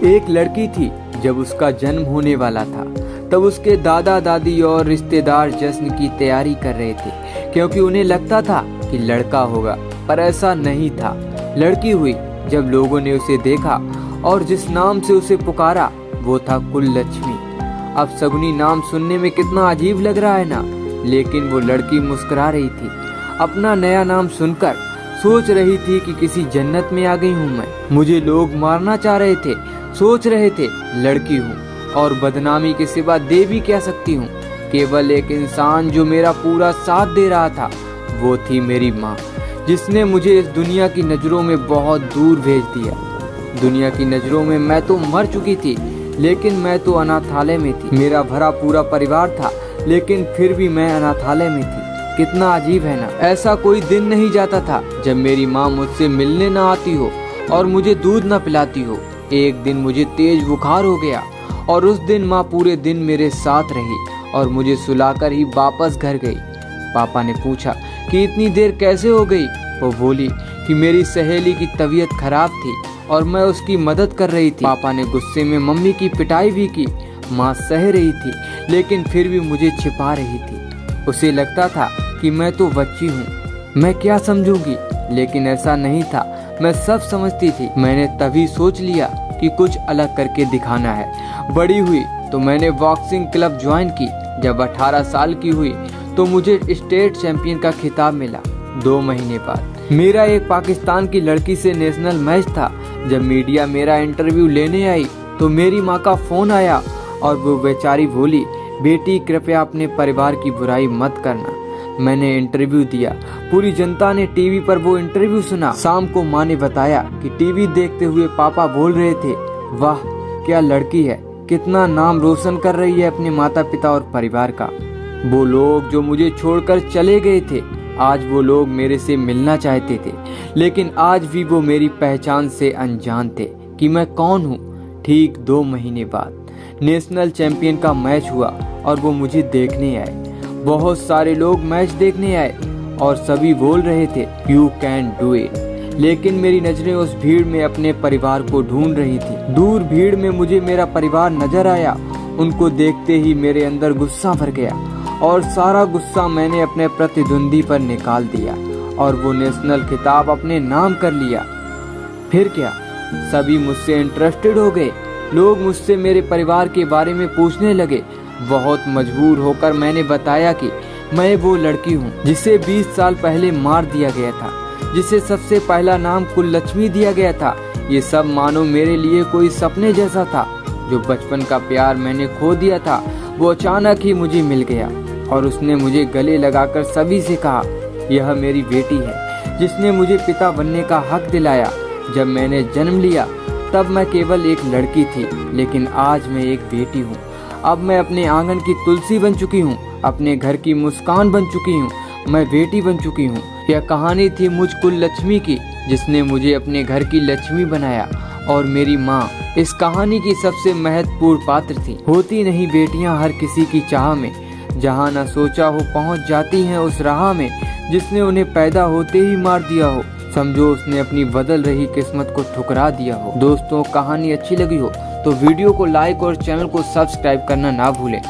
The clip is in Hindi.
एक लड़की थी। जब उसका जन्म होने वाला था तब उसके दादा दादी और रिश्तेदार जश्न की तैयारी कर रहे थे, क्योंकि उन्हें लगता था कि लड़का होगा, पर ऐसा नहीं था। लड़की हुई। जब लोगों ने उसे देखा और जिस नाम से उसे पुकारा वो था कुललक्ष्मी। अब सगुनी नाम सुनने में कितना अजीब लग रहा है ना, लेकिन वो लड़की मुस्कुरा रही थी। अपना नया नाम सुनकर सोच रही थी कि किसी जन्नत में आ गई हूँ मैं। मुझे लोग मारना चाह रहे थे, सोच रहे थे लड़की हूँ और बदनामी के सिवा दे भी क्या सकती हूँ। केवल एक इंसान जो मेरा पूरा साथ दे रहा था वो थी मेरी माँ, जिसने मुझे इस दुनिया की नज़रों में बहुत दूर भेज दिया। दुनिया की नज़रों में मैं तो मर चुकी थी, लेकिन मैं तो अनाथालय में थी। मेरा भरा पूरा परिवार था, लेकिन फिर भी मैं अनाथालय में थी। कितना अजीब है ना। ऐसा कोई दिन नहीं जाता था जब मेरी माँ मुझसे मिलने न आती हो और मुझे दूध न पिलाती हो। एक दिन मुझे तेज बुखार हो गया और उस दिन माँ पूरे दिन मेरे साथ रही और मुझे सुलाकर ही वापस घर गई। पापा ने पूछा कि इतनी देर कैसे हो गई। वो बोली कि मेरी सहेली की तबीयत खराब थी और मैं उसकी मदद कर रही थी। पापा ने गुस्से में मम्मी की पिटाई भी की। माँ सह रही थी, लेकिन फिर भी मुझे छिपा रही थी। उसे लगता था कि मैं तो बच्ची हूँ, मैं क्या समझूंगी, लेकिन ऐसा नहीं था। मैं सब समझती थी। मैंने तभी सोच लिया कि कुछ अलग करके दिखाना है। बड़ी हुई तो मैंने बॉक्सिंग क्लब ज्वाइन की। जब 18 साल की हुई तो मुझे स्टेट चैंपियन का खिताब मिला। 2 महीने बाद मेरा एक पाकिस्तान की लड़की से नेशनल मैच था। जब मीडिया मेरा इंटरव्यू लेने आई तो मेरी माँ का फोन आया और वो बेचारी बोली, बेटी कृपया अपने परिवार की बुराई मत करना। मैंने इंटरव्यू दिया। पूरी जनता ने टीवी पर वो इंटरव्यू सुना। शाम को माँ ने बताया कि टीवी देखते हुए पापा बोल रहे थे, वाह क्या लड़की है, कितना नाम रोशन कर रही है अपने माता पिता और परिवार का। वो लोग जो मुझे छोड़कर चले गए थे, आज वो लोग मेरे से मिलना चाहते थे, लेकिन आज भी वो मेरी पहचान से अनजान थे कि मैं कौन हूँ। ठीक 2 महीने बाद नेशनल चैंपियन का मैच हुआ और वो मुझे देखने आए। बहुत सारे लोग मैच देखने आए और सभी बोल रहे थे यू कैन डू इट, लेकिन मेरी नजरें उस भीड़ में अपने परिवार को ढूंढ रही थी। दूर भीड़ में मुझे मेरा परिवार नजर आया। उनको देखते ही मेरे अंदर गुस्सा भर गया और सारा गुस्सा मैंने अपने प्रतिद्वंदी पर निकाल दिया और वो नेशनल खिताब अपने नाम कर लिया। फिर क्या, सभी मुझसे इंटरेस्टेड हो गए। लोग मुझसे मेरे परिवार के बारे में पूछने लगे। बहुत मजबूर होकर मैंने बताया कि मैं वो लड़की हूँ जिसे 20 साल पहले मार दिया गया था, जिसे सबसे पहला नाम कुललक्ष्मी दिया गया था। ये सब मानो मेरे लिए कोई सपने जैसा था। जो बचपन का प्यार मैंने खो दिया था वो अचानक ही मुझे मिल गया और उसने मुझे गले लगाकर सभी से कहा, यह मेरी बेटी है जिसने मुझे पिता बनने का हक दिलाया। जब मैंने जन्म लिया तब मैं केवल एक लड़की थी, लेकिन आज मैं एक बेटी हूँ। अब मैं अपने आंगन की तुलसी बन चुकी हूँ, अपने घर की मुस्कान बन चुकी हूँ, मैं बेटी बन चुकी हूँ। यह कहानी थी मुझ कुललक्ष्मी की, जिसने मुझे अपने घर की लक्ष्मी बनाया और मेरी माँ इस कहानी की सबसे महत्वपूर्ण पात्र थी। होती नहीं बेटियाँ हर किसी की चाह में, जहाँ न सोचा हो पहुँच जाती हैं उस राह में जिसने उन्हें पैदा होते ही मार दिया हो। समझो उसने अपनी बदल रही किस्मत को ठुकरा दिया हो। दोस्तों, कहानी अच्छी लगी हो तो वीडियो को लाइक और चैनल को सब्सक्राइब करना ना भूलें।